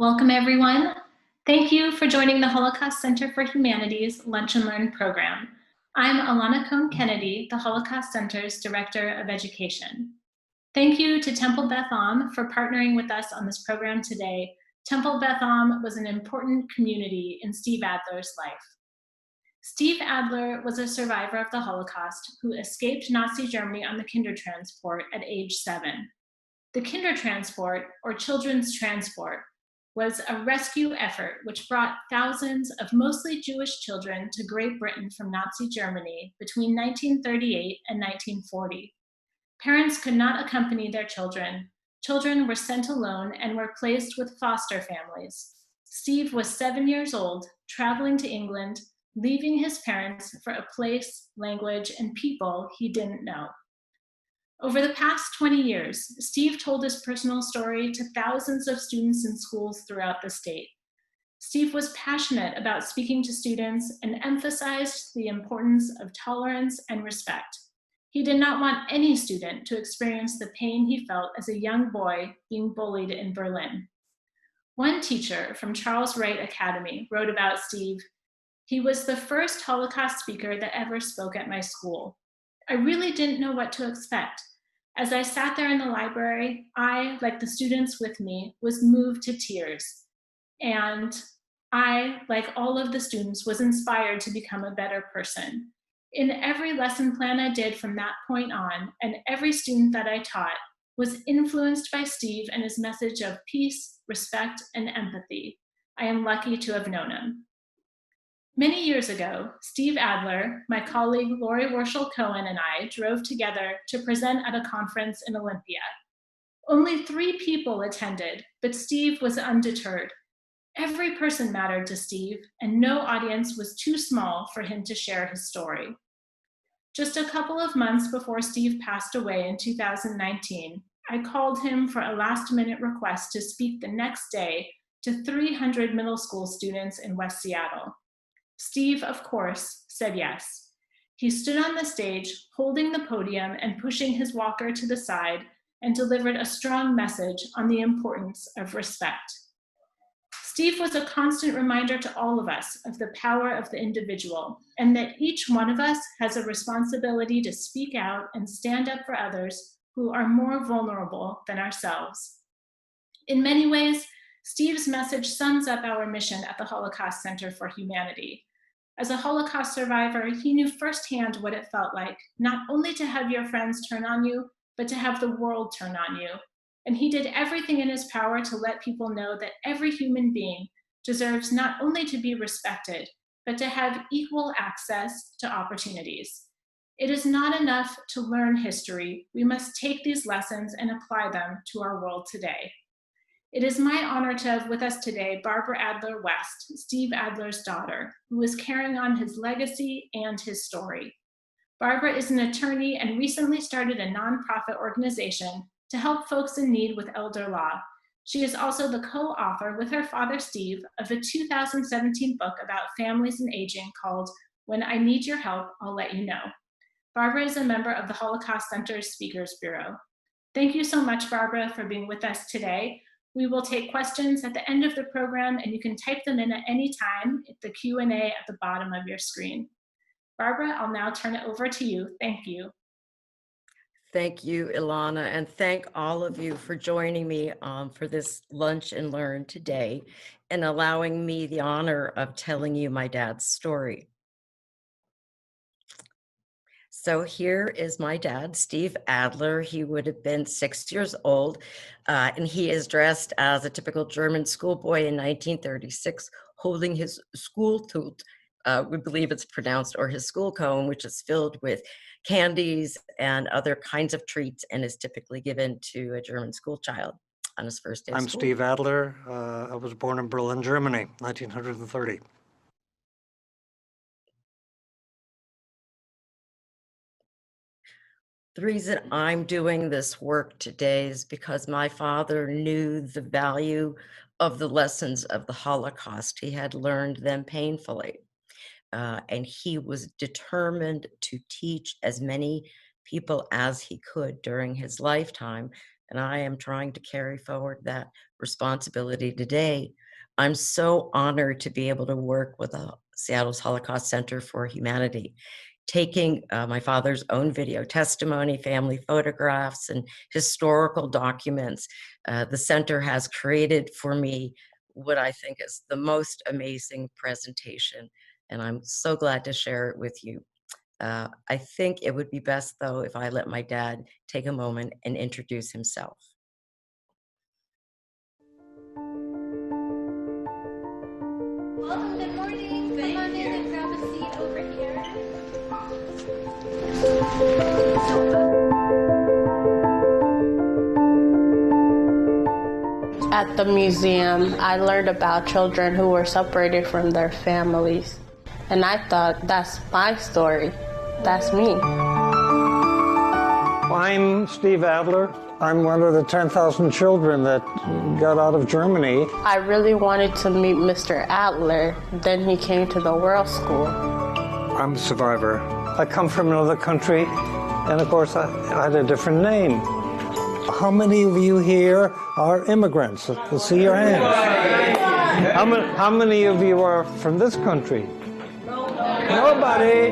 Welcome, everyone. Thank you for joining the Holocaust Center for Humanities Lunch and Learn program. I'm Alana Cohn-Kennedy, the Holocaust Center's Director of Education. Thank you to Temple Beth Am for partnering with us on this program today. Temple Beth Am was an important community in Steve Adler's life. Steve Adler was a survivor of the Holocaust who escaped Nazi Germany on the Kindertransport at age 7. The Kindertransport, or Children's Transport, was a rescue effort which brought thousands of mostly Jewish children to Great Britain from Nazi Germany between 1938 and 1940. Parents could not accompany their children. Children were sent alone and were placed with foster families. Steve was 7 years old, traveling to England, leaving his parents for a place, language, and people he didn't know. Over the past 20 years, Steve told his personal story to thousands of students in schools throughout the state. Steve was passionate about speaking to students and emphasized the importance of tolerance and respect. He did not want any student to experience the pain he felt as a young boy being bullied in Berlin. One teacher from Charles Wright Academy wrote about Steve, "He was the first Holocaust speaker that ever spoke at my school. I really didn't know what to expect. As I sat there in the library, I, like the students with me, was moved to tears. And I, like all of the students, was inspired to become a better person. In every lesson plan I did from that point on, and every student that I taught, was influenced by Steve and his message of peace, respect, and empathy. I am lucky to have known him." Many years ago, Steve Adler, my colleague Lori Warshel-Cohen, and I drove together to present at a conference in Olympia. Only 3 people attended, but Steve was undeterred. Every person mattered to Steve, and no audience was too small for him to share his story. Just a couple of months before Steve passed away in 2019, I called him for a last-minute request to speak the next day to 300 middle school students in West Seattle. Steve, of course, said yes. He stood on the stage, holding the podium and pushing his walker to the side, and delivered a strong message on the importance of respect. Steve was a constant reminder to all of us of the power of the individual, and that each one of us has a responsibility to speak out and stand up for others who are more vulnerable than ourselves. In many ways, Steve's message sums up our mission at the Holocaust Center for Humanity. As a Holocaust survivor, he knew firsthand what it felt like, not only to have your friends turn on you, but to have the world turn on you. And he did everything in his power to let people know that every human being deserves not only to be respected, but to have equal access to opportunities. It is not enough to learn history. We must take these lessons and apply them to our world today. It is my honor to have with us today Barbara Adler West, Steve Adler's daughter, who is carrying on his legacy and his story. Barbara is an attorney and recently started a nonprofit organization to help folks in need with elder law. She is also the co-author with her father, Steve, of a 2017 book about families and aging called "When I Need Your Help, I'll Let You Know." Barbara is a member of the Holocaust Center's Speakers Bureau. Thank you so much, Barbara, for being with us today. We will take questions at the end of the program, and you can type them in at any time at the Q&A at the bottom of your screen. Barbara, I'll now turn it over to you. Thank you. Thank you, Ilana, and thank all of you for joining me for this Lunch and Learn today and allowing me the honor of telling you my dad's story. So here is my dad, Steve Adler. He would have been 6 years old, and he is dressed as a typical German schoolboy in 1936, holding his Schultut, we believe it's pronounced, or his school cone, which is filled with candies and other kinds of treats and is typically given to a German school child on his first day of I'm school. Steve Adler. I was born in Berlin, Germany, 1930. The reason I'm doing this work today is because my father knew the value of the lessons of the Holocaust. He had learned them painfully, and he was determined to teach as many people as he could during his lifetime and I am trying to carry forward that responsibility today. I'm so honored to be able to work with the Seattle's Holocaust Center for Humanity, taking my father's own video testimony, family photographs, and historical documents. The center has created for me what I think is the most amazing presentation, and I'm so glad to share it with you. I think it would be best, though, if I let my dad take a moment and introduce himself. Welcome, good morning. Come on in and grab a seat over here. At the museum, I learned about children who were separated from their families. And I thought, that's my story. That's me. I'm Steve Adler. I'm one of the 10,000 children that got out of Germany. I really wanted to meet Mr. Adler. Then he came to the World School. I'm a survivor. I come from another country, and of course I had a different name. How many of you here are immigrants? Let's see your hands. How many of you are from this country? Nobody.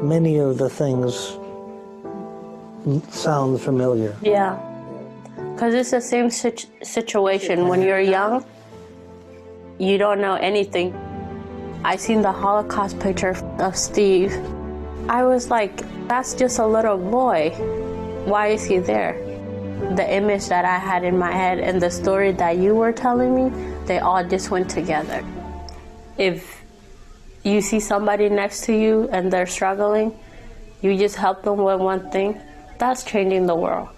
Many of the things sound familiar. Yeah, because it's the same situation. When you're young, you don't know anything. I seen the Holocaust picture of Steve. I was like, that's just a little boy. Why is he there? The image that I had in my head and the story that you were telling me, they all just went together. If you see somebody next to you and they're struggling, you just help them with one thing, that's changing the world.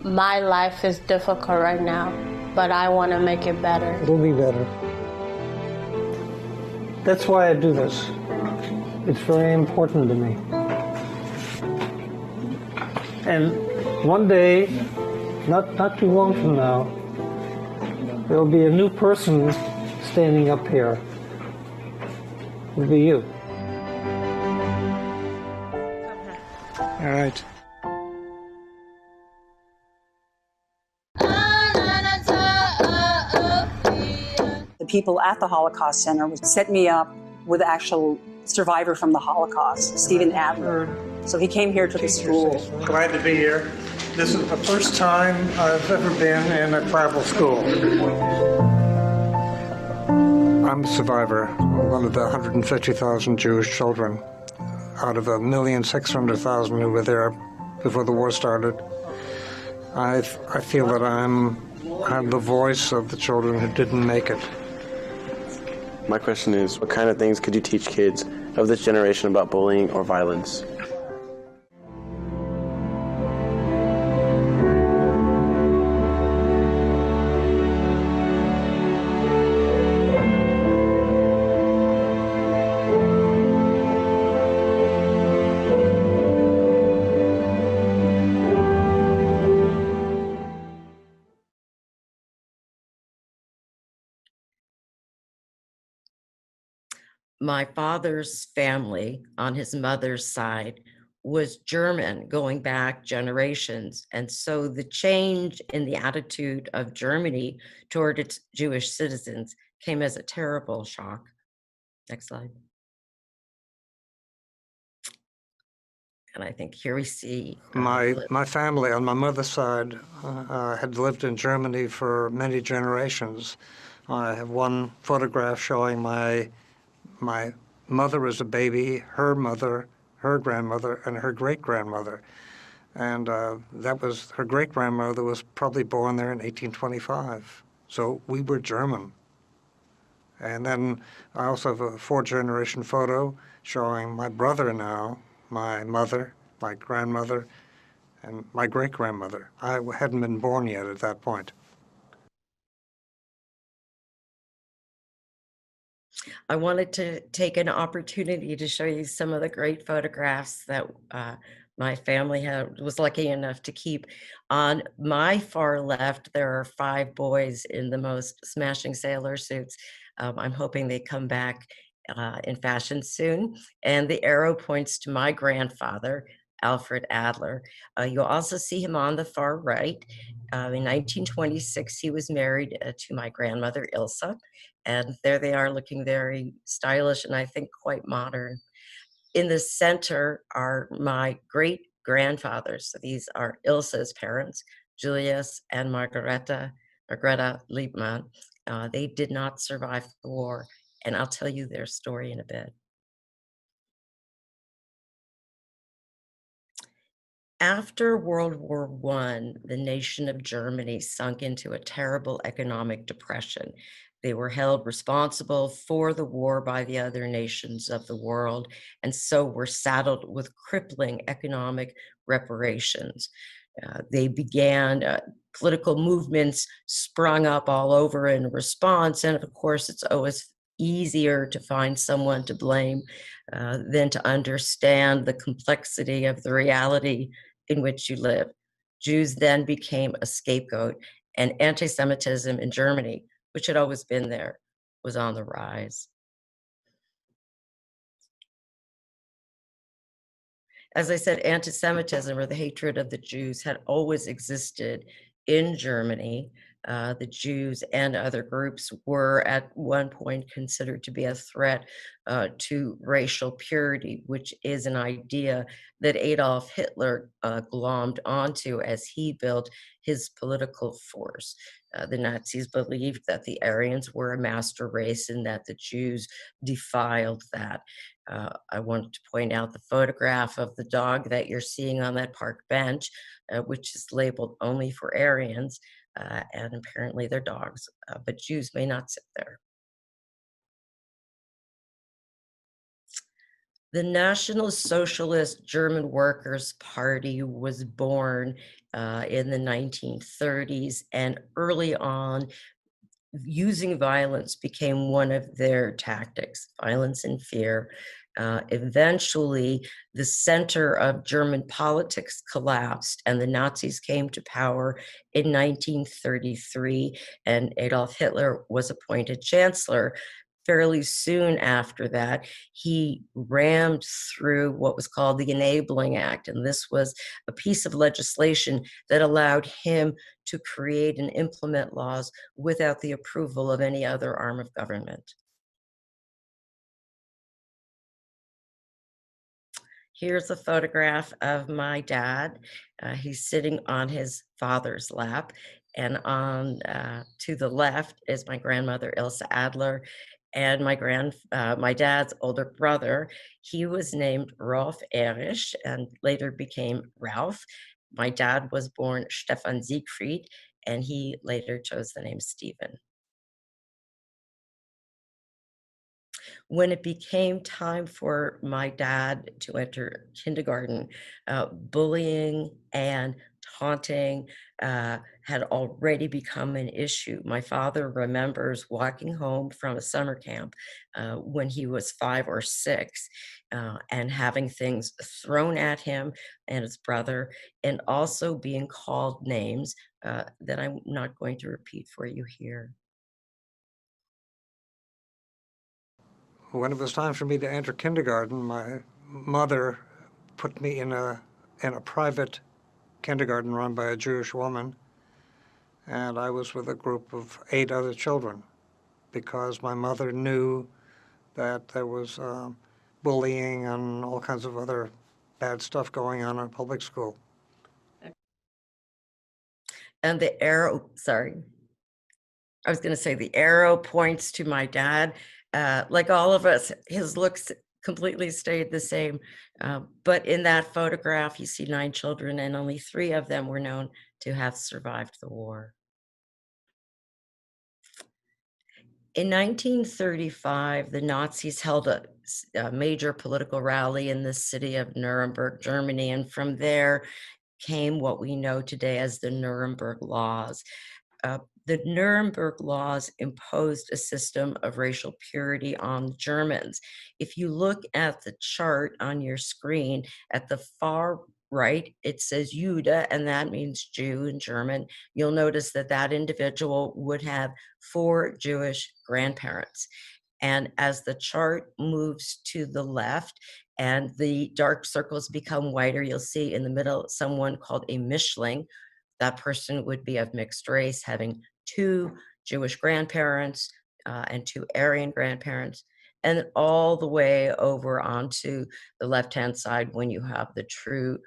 My life is difficult right now, but I want to make it better. It'll be better. That's why I do this. It's very important to me. And one day, not too long from now, there'll be a new person standing up here. It'll be you. All right. The people at the Holocaust Center would set me up with an actual survivor from the Holocaust, Steve Adler. So he came here to the school. Glad to be here. This is the first time I've ever been in a travel school. I'm a survivor, one of the 150,000 Jewish children out of 1,600,000 who were there before the war started. I feel that I'm the voice of the children who didn't make it. My question is, what kind of things could you teach kids of this generation about bullying or violence? My father's family on his mother's side was German going back generations. And so the change in the attitude of Germany toward its Jewish citizens came as a terrible shock. Next slide. And I think here we see my family on my mother's side had lived in Germany for many generations. I have one photograph showing my mother as a baby, her mother, her grandmother, and her great-grandmother. And that was, her great-grandmother was probably born there in 1825. So we were German. And then I also have a four-generation photo showing my brother now, my mother, my grandmother, and my great-grandmother. I hadn't been born yet at that point. I wanted to take an opportunity to show you some of the great photographs that my family was lucky enough to keep. On my far left, there are 5 boys in the most smashing sailor suits. I'm hoping they come back in fashion soon. And the arrow points to my grandfather, Alfred Adler. You'll also see him on the far right. In 1926, he was married to my grandmother, Ilsa. And there they are looking very stylish and I think quite modern. In the center are my great grandfathers. So these are Ilsa's parents, Julius and Margareta Liebmann. They did not survive the war, and I'll tell you their story in a bit. After World War I, the nation of Germany sunk into a terrible economic depression. They were held responsible for the war by the other nations of the world, and so were saddled with crippling economic reparations. They began political movements sprung up all over in response, and of course, it's always easier to find someone to blame than to understand the complexity of the reality in which you live. Jews then became a scapegoat, and anti-Semitism in Germany, which had always been there, was on the rise. As I said, anti-Semitism, or the hatred of the Jews, had always existed in Germany. The Jews and other groups were at one point considered to be a threat to racial purity, which is an idea that Adolf Hitler glommed onto as he built his political force. The Nazis believed that the Aryans were a master race and that the Jews defiled that. I wanted to point out the photograph of the dog that you're seeing on that park bench, which is labeled only for Aryans, and apparently they're dogs, but Jews may not sit there. The National Socialist German Workers' Party was born in the 1930s, and early on, using violence became one of their tactics, violence and fear. Eventually, the center of German politics collapsed and the Nazis came to power in 1933, and Adolf Hitler was appointed chancellor. Fairly soon after that, he rammed through what was called the Enabling Act, and this was a piece of legislation that allowed him to create and implement laws without the approval of any other arm of government. Here's a photograph of my dad. He's sitting on his father's lap, and on to the left is my grandmother, Ilsa Adler, and my dad's older brother. He was named Rolf Erich and later became Ralph. My dad was born Stefan Siegfried, and he later chose the name Stephen. When it became time for my dad to enter kindergarten, bullying and taunting had already become an issue. My father remembers walking home from a summer camp when he was 5 or 6 and having things thrown at him and his brother, and also being called names that I'm not going to repeat for you here. When it was time for me to enter kindergarten, my mother put me in a private kindergarten run by a Jewish woman, and I was with a group of 8 other children because my mother knew that there was bullying and all kinds of other bad stuff going on in public school. And the arrow, sorry, I was going to say the arrow points to my dad. Like all of us, his looks completely stayed the same. But in that photograph, you see 9 children, and only 3 of them were known to have survived the war. In 1935, the Nazis held a major political rally in the city of Nuremberg, Germany, and from there came what we know today as the Nuremberg Laws. The Nuremberg Laws imposed a system of racial purity on Germans. If you look at the chart on your screen, at the far right, it says Jude, and that means Jew in German. You'll notice that that individual would have 4 Jewish grandparents. And as the chart moves to the left and the dark circles become whiter, you'll see in the middle someone called a Mischling. That person would be of mixed race, having 2 Jewish grandparents and 2 Aryan grandparents, and all the way over onto the left-hand side when you have the true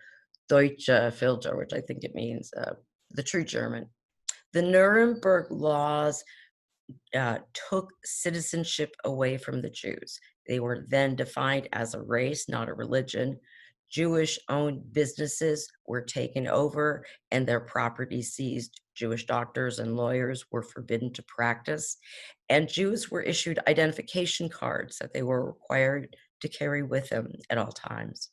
Deutsche Filter, which I think it means the true German. The Nuremberg Laws took citizenship away from the Jews. They were then defined as a race, not a religion. Jewish-owned businesses were taken over and their property seized. Jewish doctors and lawyers were forbidden to practice, and Jews were issued identification cards that they were required to carry with them at all times.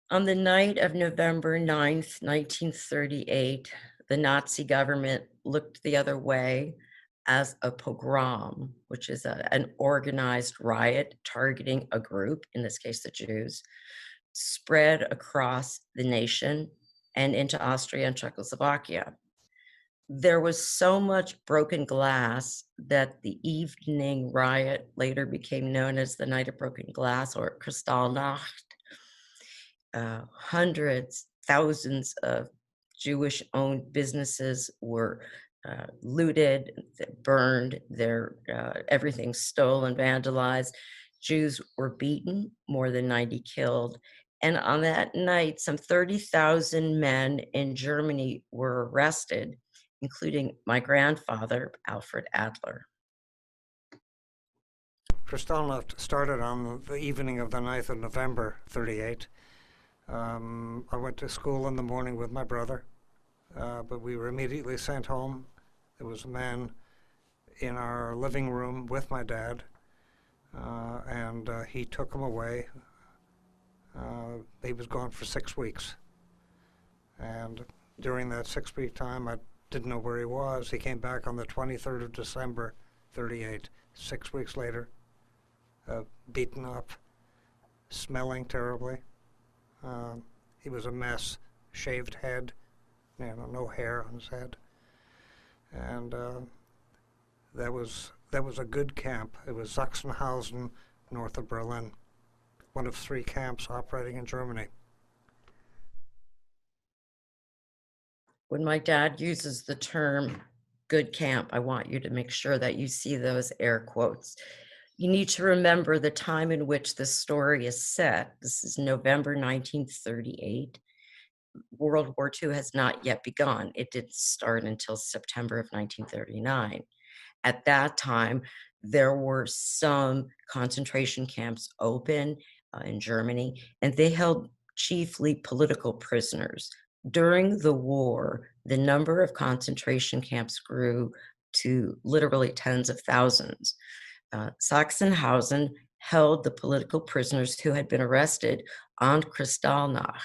On the night of November 9th, 1938, the Nazi government looked the other way as a pogrom, which is an organized riot targeting a group, in this case the Jews, spread across the nation and into Austria and Czechoslovakia. There was so much broken glass that the evening riot later became known as the Night of Broken Glass, or Kristallnacht. Hundreds, thousands of Jewish-owned businesses were looted, burned, their everything stolen, vandalized. Jews were beaten, more than 90 killed. And on that night, some 30,000 men in Germany were arrested, including my grandfather, Alfred Adler. Kristallnacht started on the evening of the 9th of November, 38. I went to school in the morning with my brother, but we were immediately sent home. There was a man in our living room with my dad, and he took him away. He was gone for 6 weeks. And during that 6-week time, I didn't know where he was. He came back on the 23rd of December, 38. 6 weeks later, beaten up, smelling terribly. He was a mess, shaved head, no hair on his head. And that was a good camp. It was Sachsenhausen, north of Berlin, one of 3 camps operating in Germany. When my dad uses the term good camp, I want you to make sure that you see those air quotes. You need to remember the time in which this story is set. This is November 1938. World War II has not yet begun. It didn't start until September of 1939. At that time, there were some concentration camps open in Germany, and they held chiefly political prisoners. During the war, the number of concentration camps grew to literally tens of thousands. Sachsenhausen held the political prisoners who had been arrested on Kristallnacht.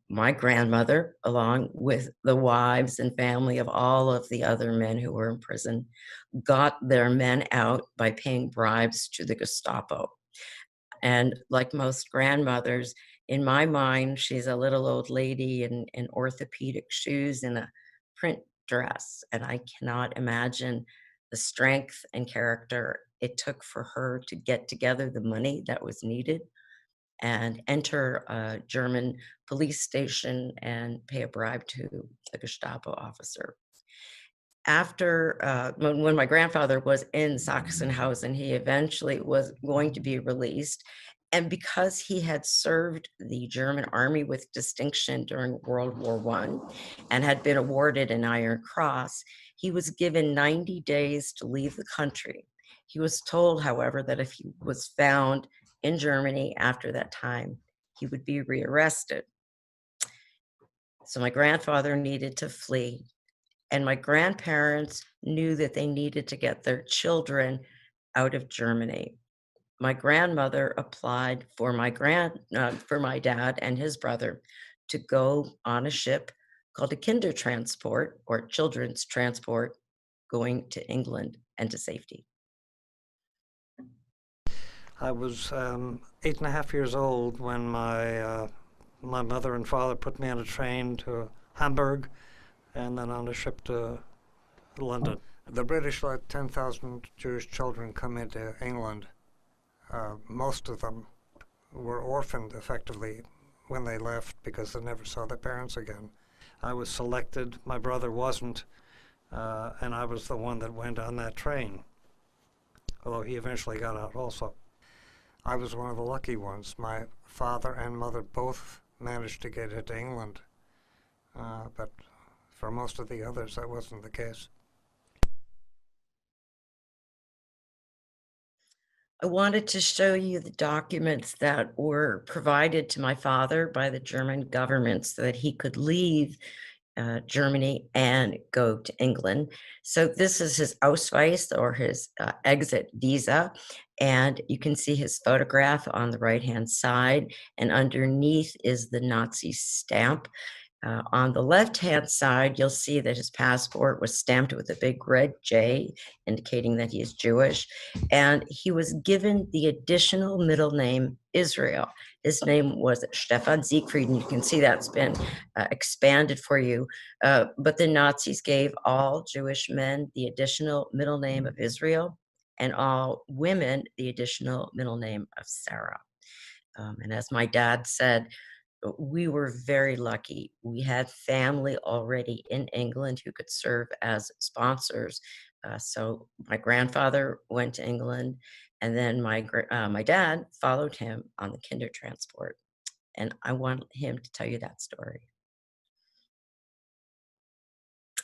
My grandmother, along with the wives and family of all of the other men who were in prison, got their men out by paying bribes to the Gestapo. And like most grandmothers, in my mind, she's a little old lady in orthopedic shoes and a print dress. And I cannot imagine the strength and character it took for her to get together the money that was needed and enter a German police station and pay a bribe to the Gestapo officer. After, when my grandfather was in Sachsenhausen, he eventually was going to be released. And because he had served the German army with distinction during World War I and had been awarded an Iron Cross, he was given 90 days to leave the country. He was told, however, that if he was found in Germany after that time, he would be rearrested. So my grandfather needed to flee, and my grandparents knew that they needed to get their children out of Germany. My grandmother applied for my dad and his brother to go on a ship called a Kindertransport, or children's transport, going to England and to safety. I was 8.5 years old when my mother and father put me on a train to Hamburg and then on a ship to London. The British let 10,000 Jewish children come into England. Most of them were orphaned effectively when they left because they never saw their parents again. I was selected, my brother wasn't, and I was the one that went on that train, although he eventually got out also. I was one of the lucky ones. My father and mother both managed to get into England, but for most of the others that wasn't the case. I wanted to show you the documents that were provided to my father by the German government so that he could leave Germany and go to England. So this is his Ausweis, or his exit visa. And you can see his photograph on the right-hand side, and underneath is the Nazi stamp. On the left-hand side, you'll see that his passport was stamped with a big red J, indicating that he is Jewish. And he was given the additional middle name Israel. His name was Stefan Siegfried, and you can see that's been expanded for you. But the Nazis gave all Jewish men the additional middle name of Israel, and all women the additional middle name of Sarah. And as my dad said, we were very lucky. We had family already in England who could serve as sponsors. So my grandfather went to England, and then my dad followed him on the Kindertransport. And I want him to tell you that story.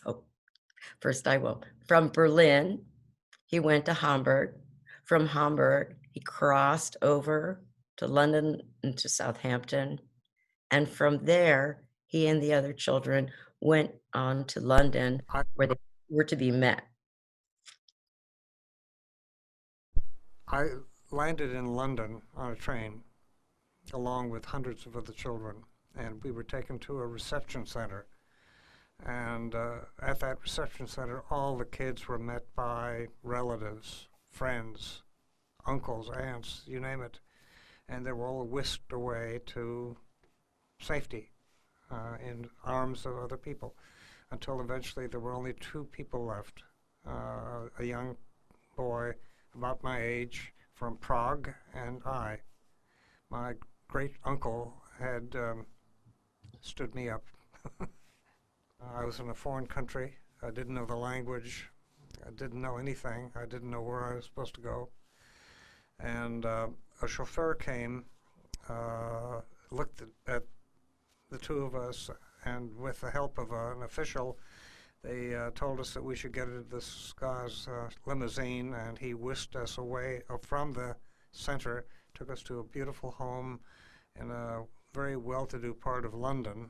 Oh, first I will. From Berlin, he went to Hamburg. From Hamburg, he crossed over to London and to Southampton. And from there, he and the other children went on to London, where they were to be met. I landed in London on a train along with hundreds of other children, and we were taken to a reception center. And at that reception center, all the kids were met by relatives, friends, uncles, aunts, you name it. And they were all whisked away to safety in arms of other people, until eventually there were only two people left. A young boy about my age from Prague, and I. My great uncle had stood me up. I was in a foreign country. I didn't know the language. I didn't know anything. I didn't know where I was supposed to go. And a chauffeur came, looked at the two of us, and with the help of an official, they told us that we should get into this guy's limousine, and he whisked us away from the center, took us to a beautiful home in a very well-to-do part of London,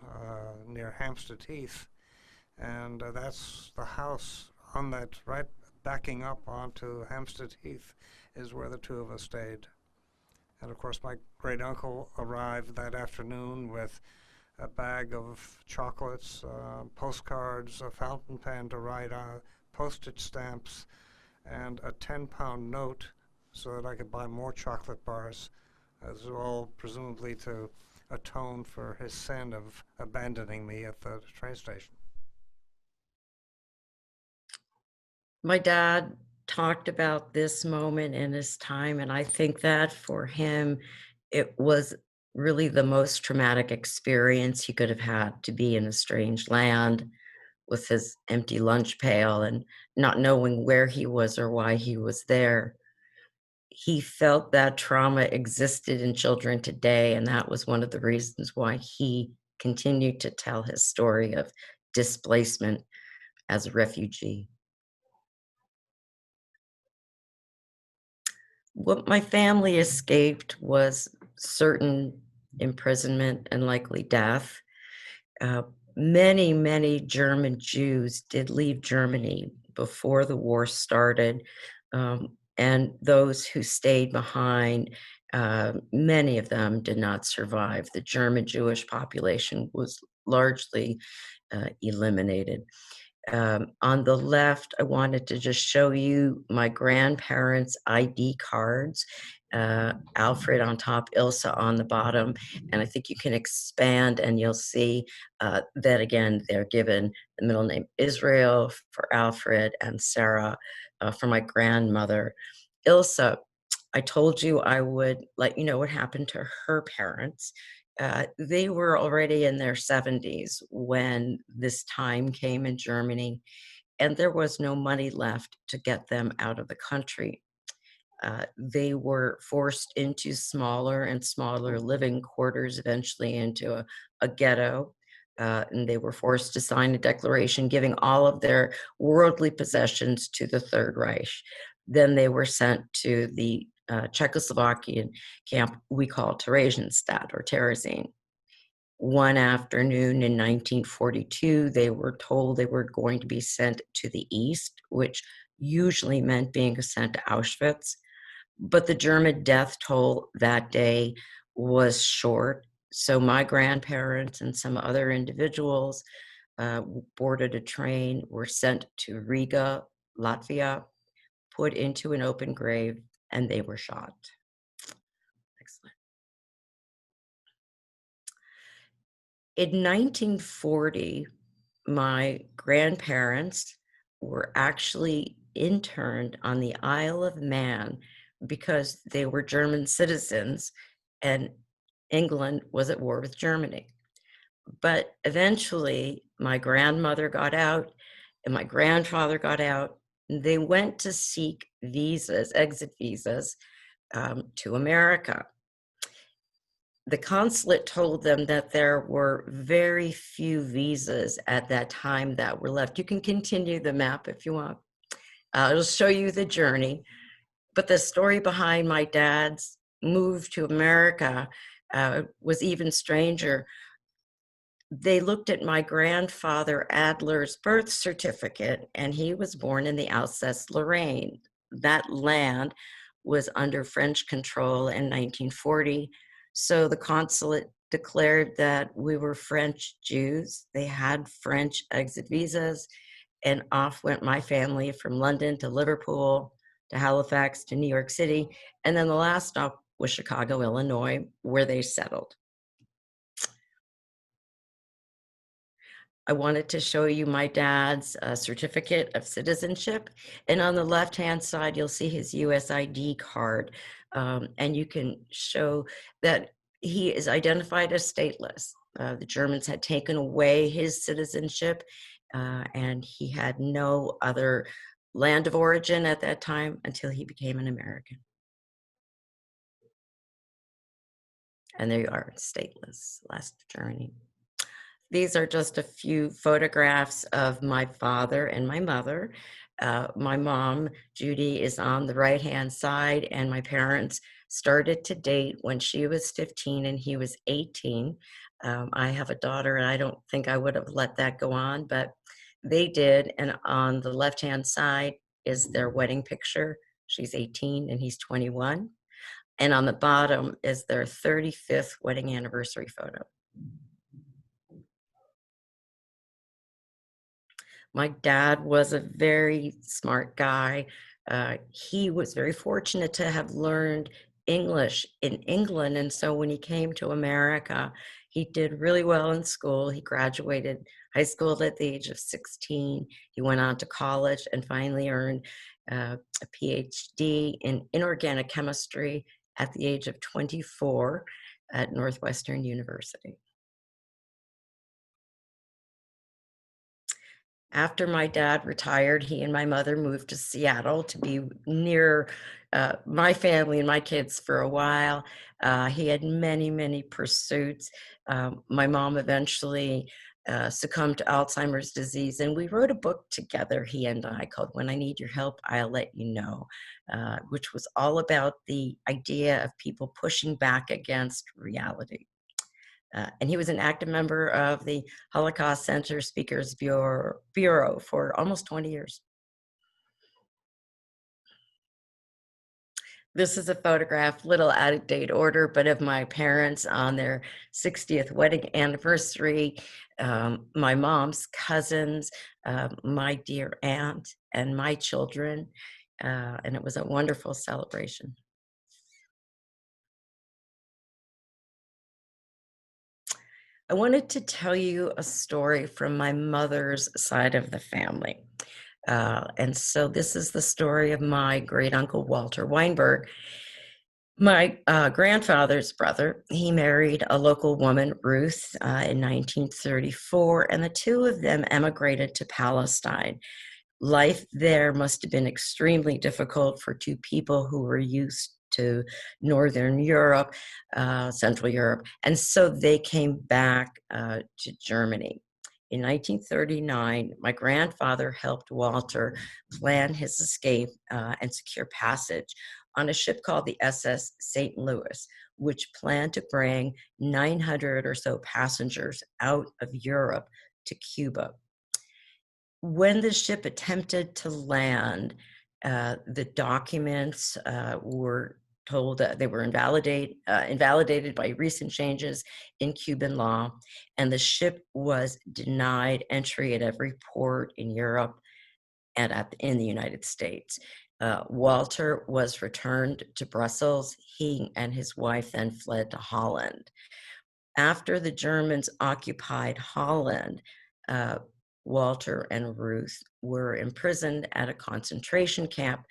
near Hampstead Heath. And that's the house on that, right backing up onto Hampstead Heath, is where the two of us stayed. And of course, my great uncle arrived that afternoon with a bag of chocolates, postcards, a fountain pen to write on, postage stamps, and a 10-pound note so that I could buy more chocolate bars, as well presumably to atone for his sin of abandoning me at the train station. My dad talked about this moment in his time, and I think that for him, it was really the most traumatic experience he could have had, to be in a strange land with his empty lunch pail and not knowing where he was or why he was there. He felt that trauma existed in children today, and that was one of the reasons why he continued to tell his story of displacement as a refugee. What my family escaped was certain imprisonment and likely death. Many, many German Jews did leave Germany before the war started, and those who stayed behind, many of them did not survive. The German Jewish population was largely eliminated. On the left, I wanted to just show you my grandparents' ID cards. Alfred on top, Ilse on the bottom. And I think you can expand and you'll see that again, they're given the middle name Israel for Alfred and Sarah for my grandmother. Ilse, I told you I would let you know what happened to her parents. They were already in their 70s when this time came in Germany, and there was no money left to get them out of the country. They were forced into smaller and smaller living quarters, eventually into a ghetto. And they were forced to sign a declaration giving all of their worldly possessions to the Third Reich. Then they were sent to the Czechoslovakian camp we call Theresienstadt or Terezin. One afternoon in 1942, they were told they were going to be sent to the east, which usually meant being sent to Auschwitz. But the German death toll that day was short. So my grandparents and some other individuals boarded a train, were sent to Riga, Latvia, put into an open grave, and they were shot. Excellent. In 1940, my grandparents were actually interned on the Isle of Man because they were German citizens and England was at war with Germany. But eventually, my grandmother got out and my grandfather got out. And they went to seek visas, exit visas, to America. The consulate told them that there were very few visas at that time that were left. You can continue the map if you want. It'll show you the journey. But the story behind my dad's move to America was even stranger. They looked at my grandfather Adler's birth certificate, and he was born in the Alsace-Lorraine. That land was under French control in 1940. So the consulate declared that we were French Jews. They had French exit visas, and off went my family from London to Liverpool, to Halifax, to New York City. And then the last stop was Chicago, Illinois, where they settled. I wanted to show you my dad's certificate of citizenship. And on the left-hand side, you'll see his US ID card. And you can show that he is identified as stateless. The Germans had taken away his citizenship, and he had no other land of origin at that time until he became an American. And there you are, stateless, last journey. These are just a few photographs of my father and my mother. My mom, Judy, is on the right-hand side, and my parents started to date when she was 15 and he was 18. I have a daughter, and I don't think I would have let that go on, but they did. And on the left-hand side is their wedding picture. She's 18 and he's 21. And on the bottom is their 35th wedding anniversary photo. My dad was a very smart guy. He was very fortunate to have learned English in England. And so when he came to America, he did really well in school. He graduated high school at the age of 16. He went on to college and finally earned a PhD in inorganic chemistry at the age of 24 at Northwestern University. After my dad retired, he and my mother moved to Seattle to be near my family and my kids for a while. He had many, many pursuits. My mom eventually succumbed to Alzheimer's disease, and we wrote a book together, he and I, called When I Need Your Help, I'll Let You Know, which was all about the idea of people pushing back against reality. And he was an active member of the Holocaust Center Speakers Bureau for almost 20 years. This is a photograph, little out of date order, but of my parents on their 60th wedding anniversary, my mom's cousins, my dear aunt, and my children. And it was a wonderful celebration. I wanted to tell you a story from my mother's side of the family. And so this is the story of my great uncle Walter Weinberg. My grandfather's brother, he married a local woman, Ruth, in 1934, and the two of them emigrated to Palestine. Life there must have been extremely difficult for two people who were used to Northern Europe, Central Europe, and so they came back to Germany. In 1939, my grandfather helped Walter plan his escape and secure passage on a ship called the SS St. Louis, which planned to bring 900 or so passengers out of Europe to Cuba. When the ship attempted to land, the documents were told that they were invalidated by recent changes in Cuban law, and the ship was denied entry at every port in Europe and in the United States. Walter was returned to Brussels. He and his wife then fled to Holland. After the Germans occupied Holland, Walter and Ruth were imprisoned at a concentration camp,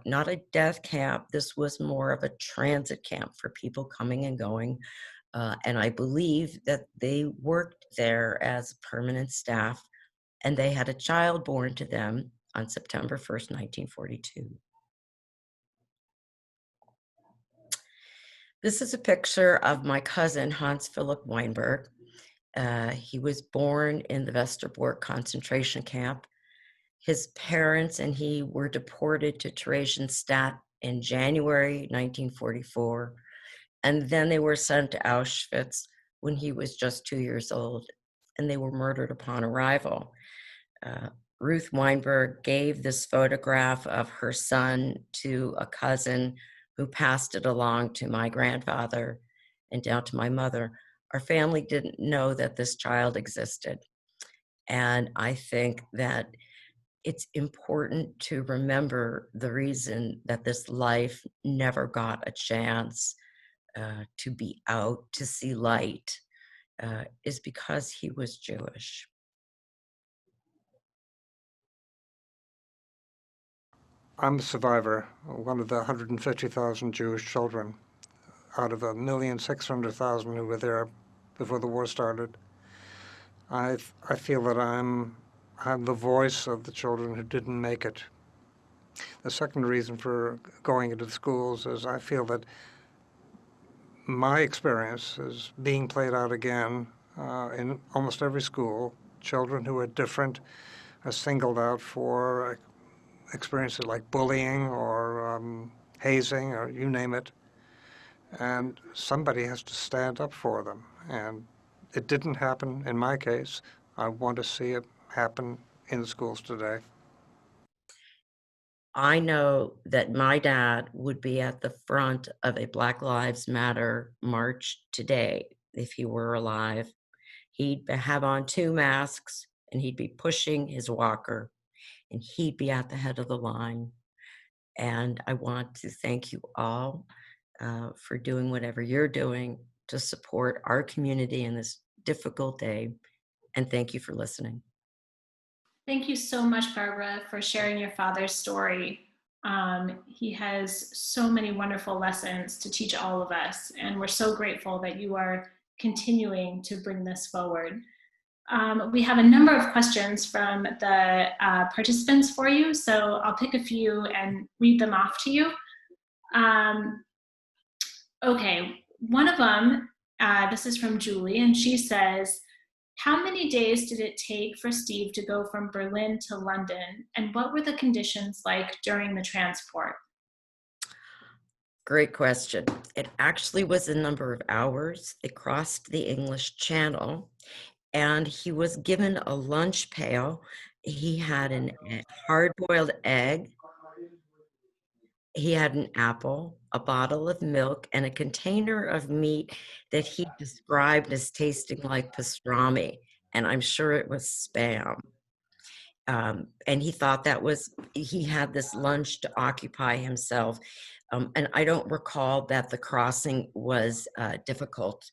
not a death camp. This was more of a transit camp for people coming and going. And I believe that they worked there as permanent staff, and they had a child born to them on September 1st, 1942. This is a picture of my cousin, Hans Philipp Weinberg. He was born in the Westerbork concentration camp. His parents and he were deported to Theresienstadt in January 1944, and then they were sent to Auschwitz when he was just 2 years old, and they were murdered upon arrival. Ruth Weinberg gave this photograph of her son to a cousin who passed it along to my grandfather and down to my mother. Our family didn't know that this child existed. And I think that it's important to remember the reason that this life never got a chance to be out, to see light, is because he was Jewish. I'm a survivor, one of the 150,000 Jewish children out of 1,600,000 who were there before the war started. I feel that I'm the voice of the children who didn't make it. The second reason for going into the schools is I feel that my experience is being played out again in almost every school. Children who are different are singled out for experiences like bullying or hazing or you name it. And somebody has to stand up for them. And it didn't happen in my case. I want to see it happen in the schools today. I know that my dad would be at the front of a Black Lives Matter march today if he were alive. He'd have on 2 masks and he'd be pushing his walker and he'd be at the head of the line. And I want to thank you all for doing whatever you're doing to support our community in this difficult day. And thank you for listening. Thank you so much, Barbara, for sharing your father's story. He has so many wonderful lessons to teach all of us, and we're so grateful that you are continuing to bring this forward. We have a number of questions from the participants for you, so I'll pick a few and read them off to you. Okay, one of them, this is from Julie, and she says, how many days did it take for Steve to go from Berlin to London, and what were the conditions like during the transport? Great question. It actually was a number of hours. It crossed the English Channel, and he was given a lunch pail. He had a hard-boiled egg. He had an apple, a bottle of milk, and a container of meat that he described as tasting like pastrami, and I'm sure it was Spam. And he thought he had this lunch to occupy himself. And I don't recall that the crossing was difficult.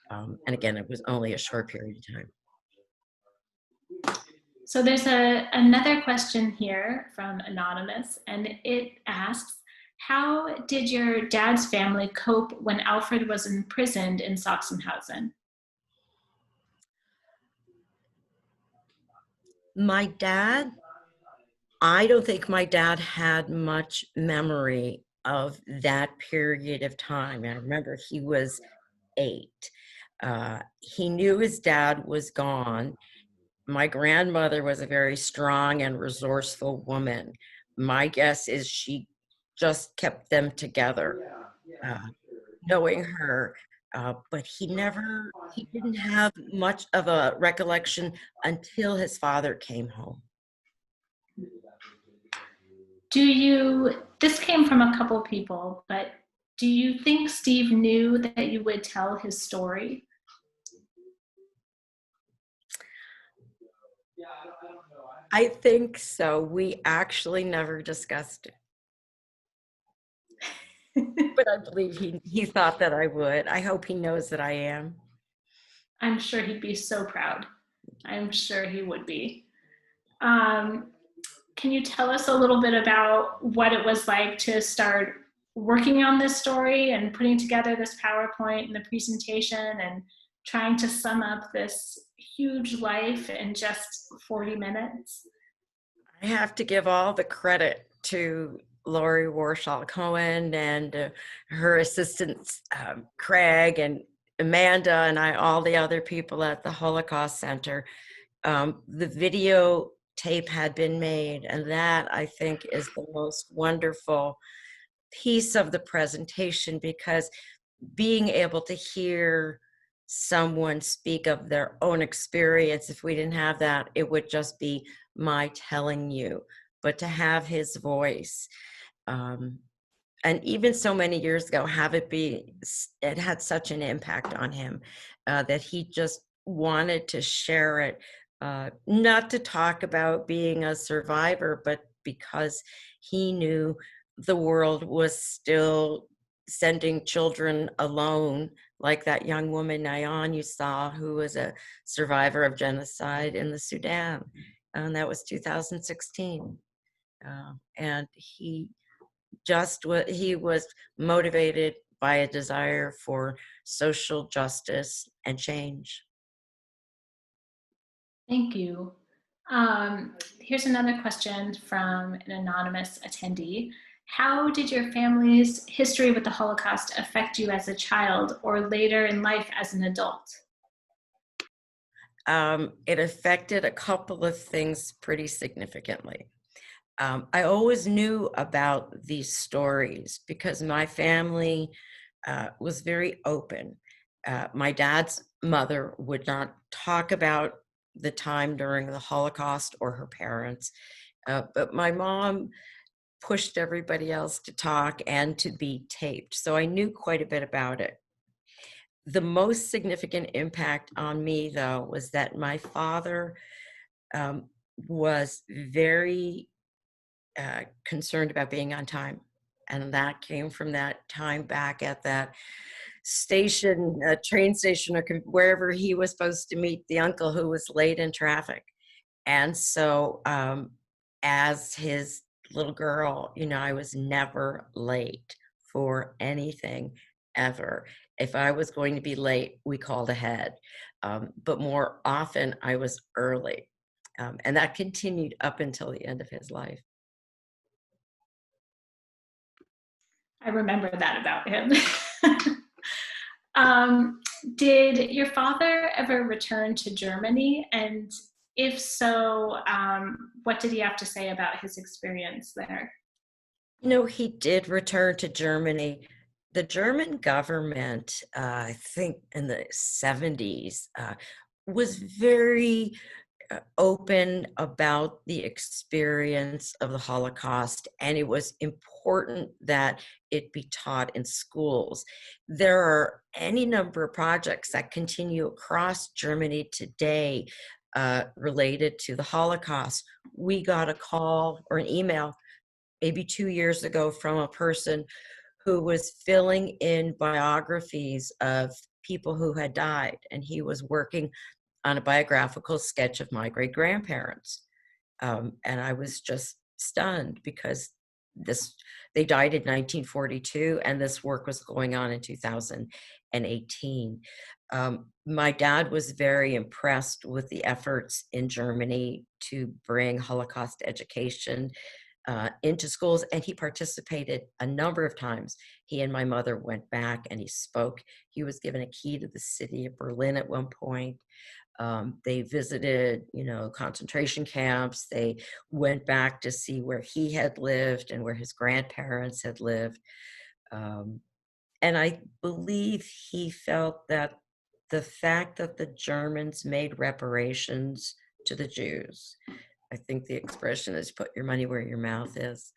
And again, it was only a short period of time. So there's another question here from Anonymous, and it asks, how did your dad's family cope when Alfred was imprisoned in Sachsenhausen? My dad, I don't think my dad had much memory of that period of time. I remember he was 8. He knew his dad was gone. My grandmother was a very strong and resourceful woman. My guess is she just kept them together, knowing her. But he didn't have much of a recollection until his father came home. This came from a couple people, but do you think Steve knew that you would tell his story? I think so. We actually never discussed it. But I believe he thought that I would. I hope he knows that I am. I'm sure he'd be so proud. I'm sure he would be. Can you tell us a little bit about what it was like to start working on this story and putting together this PowerPoint and the presentation and trying to sum up this huge life in just 40 minutes? I have to give all the credit to Lori Warshall Cohen and her assistants, Craig and Amanda, and all the other people at the Holocaust Center. The video tape had been made, and that, I think, is the most wonderful piece of the presentation, because being able to hear someone speak of their own experience, if we didn't have that, it would just be my telling you. But to have his voice, and even so many years ago, it had such an impact on him that he just wanted to share it, not to talk about being a survivor, but because he knew the world was still sending children alone, like that young woman, Nayan, you saw, who was a survivor of genocide in the Sudan. And that was 2016. And he was motivated by a desire for social justice and change. Thank you. Here's another question from an anonymous attendee. How did your family's history with the Holocaust affect you as a child or later in life as an adult? It affected a couple of things pretty significantly. I always knew about these stories because my family was very open. My dad's mother would not talk about the time during the Holocaust or her parents, but my mom pushed everybody else to talk and to be taped. So I knew quite a bit about it. The most significant impact on me, though, was that my father was very concerned about being on time. And that came from that time back at that station, train station, or wherever he was supposed to meet the uncle who was late in traffic. And so as his little girl, I was never late for anything ever. If I was going to be late, we called ahead. But more often I was early. And that continued up until the end of his life. I remember that about him. Did your father ever return to Germany? And if so, what did he have to say about his experience there? He did return to Germany. The German government, I think in the 70s, was very open about the experience of the Holocaust, and it was important that it be taught in schools. There are any number of projects that continue across Germany today related to the Holocaust. We got a call or an email maybe 2 years ago from a person who was filling in biographies of people who had died, and he was working on a biographical sketch of my great-grandparents. And I was just stunned because they died in 1942, and this work was going on in 2018. My dad was very impressed with the efforts in Germany to bring Holocaust education into schools, and he participated a number of times. He and my mother went back and he spoke. He was given a key to the city of Berlin at one point. They visited, concentration camps. They went back to see where he had lived and where his grandparents had lived. And I believe he felt that the fact that the Germans made reparations to the Jews, I think the expression is put your money where your mouth is,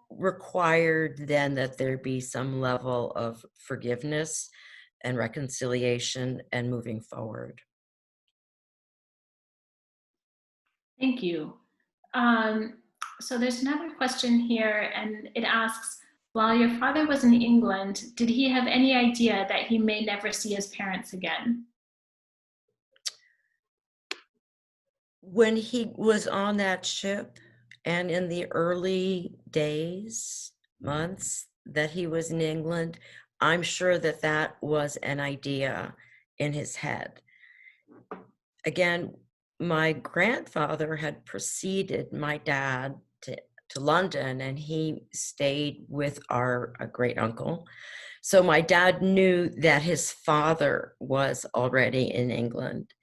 required then that there be some level of forgiveness and reconciliation and moving forward. Thank you. So there's another question here, and it asks, while your father was in England, did he have any idea that he may never see his parents again? When he was on that ship and in the early days, months that he was in England, I'm sure that that was an idea in his head. Again, my grandfather had preceded my dad to London, and he stayed with our great uncle. So my dad knew that his father was already in England.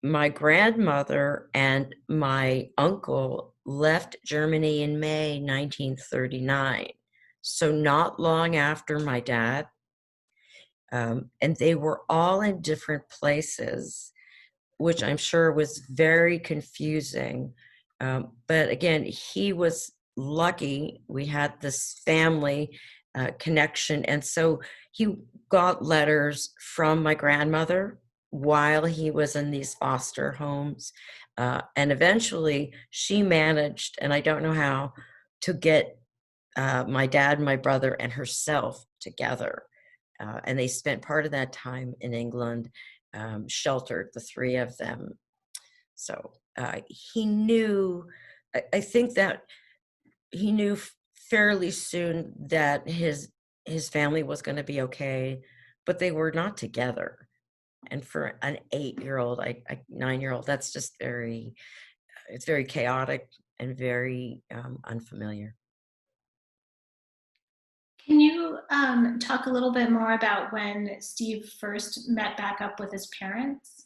My grandmother and my uncle left Germany in May 1939, so not long after my dad. And they were all in different places, which I'm sure was very confusing. But again, he was lucky. We had this family connection. And so he got letters from my grandmother while he was in these foster homes. And eventually she managed, and I don't know how, to get my dad, my brother, and herself together. And they spent part of that time in England, sheltered, the three of them. So he knew, I think that he knew fairly soon that his family was going to be okay, but they were not together. And for an 8-year-old, a 9-year-old, that's just it's very chaotic and very unfamiliar. Can you talk a little bit more about when Steve first met back up with his parents?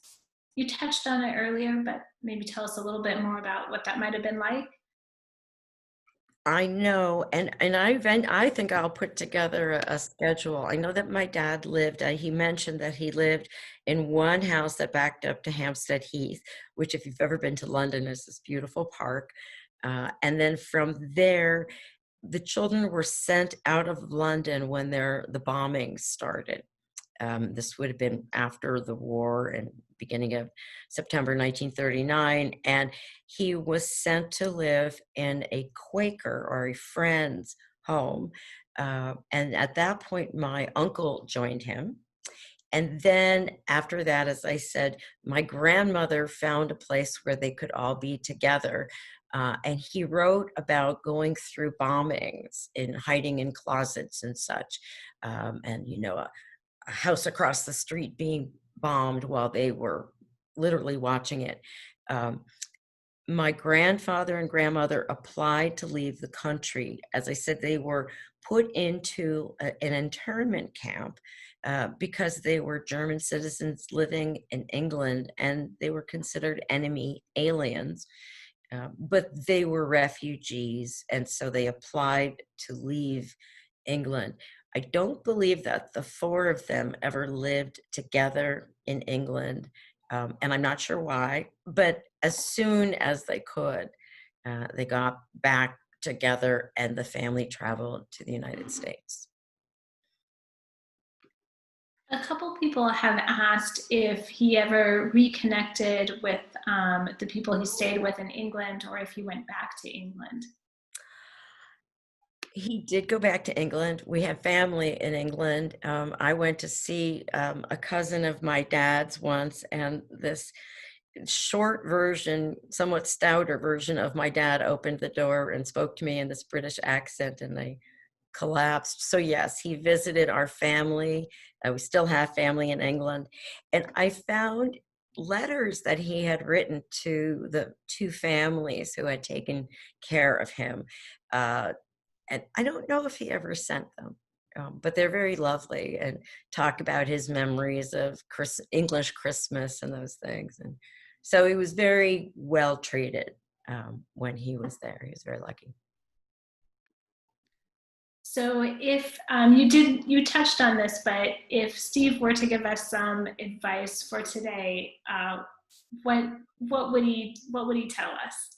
You touched on it earlier, but maybe tell us a little bit more about what that might have been like. I know, and I think I'll put together a schedule. I know that my dad lived, he mentioned that he lived in one house that backed up to Hampstead Heath, which, if you've ever been to London, is this beautiful park. And then from there, the children were sent out of London when the bombings started. This would have been after the war and beginning of September 1939. And he was sent to live in a Quaker or a friend's home. And at that point, my uncle joined him. And then after that, as I said, my grandmother found a place where they could all be together. And he wrote about going through bombings and hiding in closets and such. And, a house across the street being bombed while they were literally watching it. My grandfather and grandmother applied to leave the country. As I said, they were put into an internment camp because they were German citizens living in England, and they were considered enemy aliens. But they were refugees, and so they applied to leave England. I don't believe that the four of them ever lived together in England, and I'm not sure why, but as soon as they could, they got back together and the family traveled to the United States. A couple people have asked if he ever reconnected with the people he stayed with in England, or if he went back to England. He did go back to England. We have family in England. I went to see a cousin of my dad's once, and this short version, somewhat stouter version of my dad opened the door and spoke to me in this British accent, and I collapsed. So yes, he visited our family. We still have family in England. And I found letters that he had written to the two families who had taken care of him. And I don't know if he ever sent them, but they're very lovely and talk about his memories of English Christmas and those things. And so he was very well treated when he was there. He was very lucky. So if you touched on this, but if Steve were to give us some advice for today, what would he tell us?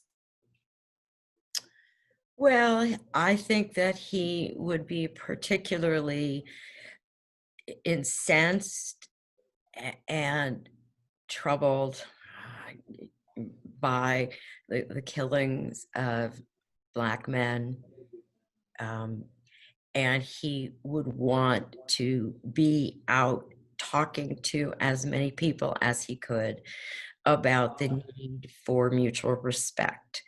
Well, I think that he would be particularly incensed and troubled by the killings of Black men. And he would want to be out talking to as many people as he could about the need for mutual respect.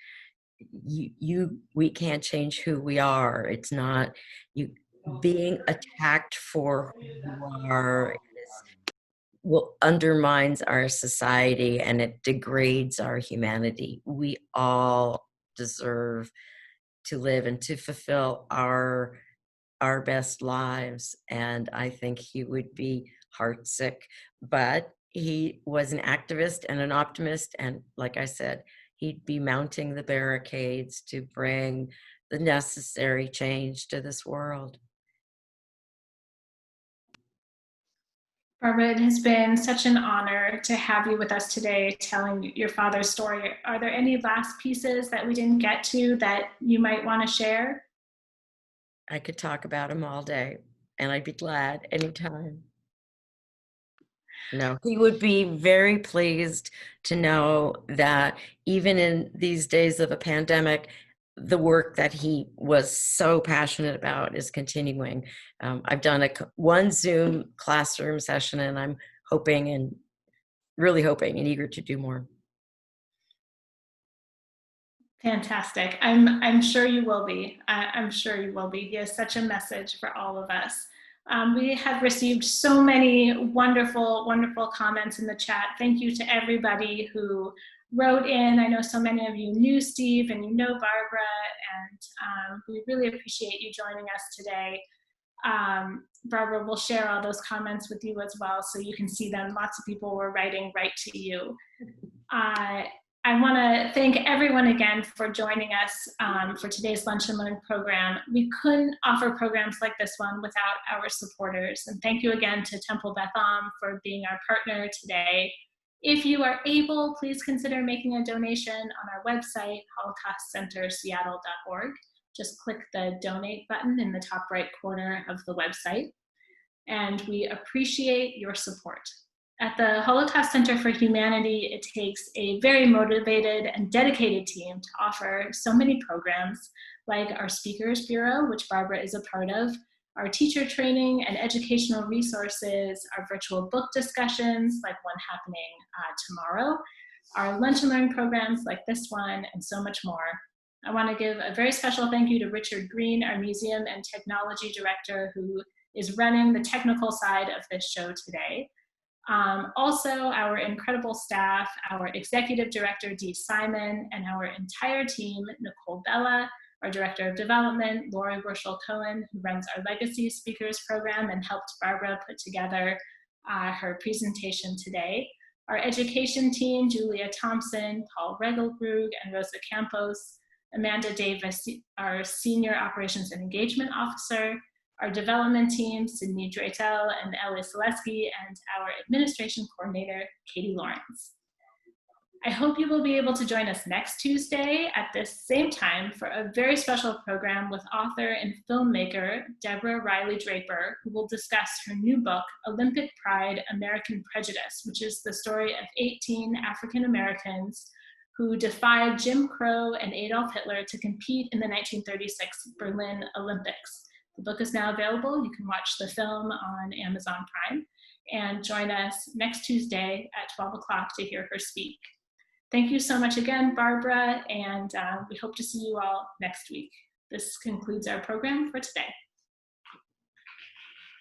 We can't change who we are. It's not you being attacked for who you are undermines our society, and it degrades our humanity. We all deserve to live and to fulfill our best lives. And I think he would be heartsick, but he was an activist and an optimist. And like I said, he'd be mounting the barricades to bring the necessary change to this world. Barbara, it has been such an honor to have you with us today telling your father's story. Are there any last pieces that we didn't get to that you might want to share? I could talk about him all day, and I'd be glad anytime. No, he would be very pleased to know that even in these days of a pandemic, the work that he was so passionate about is continuing. I've done one Zoom classroom session, and I'm really hoping and eager to do more. Fantastic. I'm sure you will be. I'm sure you will be. He has such a message for all of us. We have received so many wonderful, wonderful comments in the chat. Thank you to everybody who wrote in. I know so many of you knew Steve and you know Barbara, and we really appreciate you joining us today. Barbara will share all those comments with you as well, so you can see them. Lots of people were writing right to you. I want to thank everyone again for joining us for today's Lunch and Learn program. We couldn't offer programs like this one without our supporters. And thank you again to Temple Beth Am for being our partner today. If you are able, please consider making a donation on our website, holocaustcenterseattle.org. Just click the donate button in the top right corner of the website. And we appreciate your support. At the Holocaust Center for Humanity, it takes a very motivated and dedicated team to offer so many programs like our Speakers Bureau, which Barbara is a part of, our teacher training and educational resources, our virtual book discussions like one happening tomorrow, our Lunch and Learn programs like this one, and so much more. I want to give a very special thank you to Richard Green, our Museum and Technology Director, who is running the technical side of this show today. Also, our incredible staff, our Executive Director, Dee Simon, and our entire team, Nicole Bella, our Director of Development, Lori Burchell-Cohen, who runs our Legacy Speakers program and helped Barbara put together her presentation today. Our education team, Julia Thompson, Paul Regelbrug, and Rosa Campos, Amanda Davis, our Senior Operations and Engagement Officer, our development team, Sydney Draytel and Ellie Selesky, and our administration coordinator, Katie Lawrence. I hope you will be able to join us next Tuesday at this same time for a very special program with author and filmmaker, Deborah Riley Draper, who will discuss her new book, Olympic Pride, American Prejudice, which is the story of 18 African Americans who defied Jim Crow and Adolf Hitler to compete in the 1936 Berlin Olympics. The book is now available. You can watch the film on Amazon Prime and join us next Tuesday at 12 o'clock to hear her speak. Thank you so much again, Barbara, and we hope to see you all next week. This concludes our program for today.